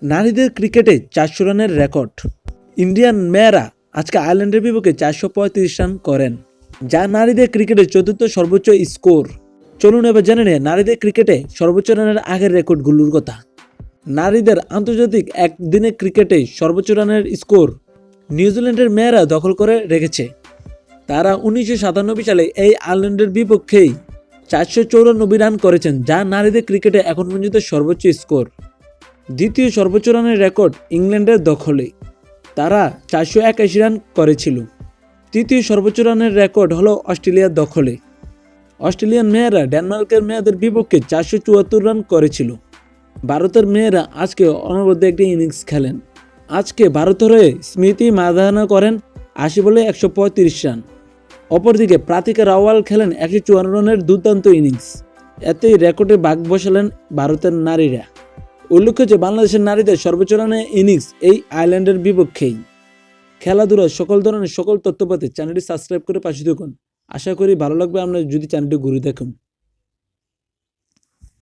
নারীদের ক্রিকেটে 400 রানের রেকর্ড। ইন্ডিয়ান মেয়েরা আজকে আয়ারল্যান্ডের বিপক্ষে 435 রান করেন, যা নারীদের ক্রিকেটে চতুর্থ সর্বোচ্চ স্কোর। চলুন এবার জেনে নিই নারীদের ক্রিকেটে সর্বোচ্চ রানের আগের রেকর্ডগুলোর কথা। নারীদের আন্তর্জাতিক একদিনের ক্রিকেটে সর্বোচ্চ রানের স্কোর নিউজিল্যান্ডের মেয়েরা দখল করে রেখেছে। তারা 1997 সালে এই আয়ারল্যান্ডের বিপক্ষেই 494 রান করেছেন, যা নারীদের ক্রিকেটে এখন পর্যন্ত সর্বোচ্চ স্কোর। দ্বিতীয় সর্বোচ্চ রানের রেকর্ড ইংল্যান্ডের দখলে, তারা 481 রান করেছিল। তৃতীয় সর্বোচ্চ রানের রেকর্ড হলো অস্ট্রেলিয়ার দখলে। অস্ট্রেলিয়ান মেয়েরা ডেনমার্কের মেয়েদের বিপক্ষে 474 রান করেছিল। ভারতের মেয়েরা আজকে অনবদ্য একটি ইনিংস খেলেন। আজকে ভারতের হয়ে স্মৃতি মান্ধানা করেন 80 বলে 135 রান। অপরদিকে প্রাতিকা রাওয়াল খেলেন 154 রানের দুর্দান্ত ইনিংস। এতেই রেকর্ডে ভাগ বসালেন ভারতের নারীরা। উল্লেখ্য যে বাংলাদেশের নারীদের সর্বোচ্চ রানের ইনিংস এই আয়ারল্যান্ডের বিপক্ষেই। খেলাধুলার সকল ধরনের সকল তথ্য পেতে চ্যানেলটি সাবস্ক্রাইব করে পাশে থাকুন। আশা করি ভালো লাগবে আপনার যদি চ্যানেলটি ঘুরে দেখুন।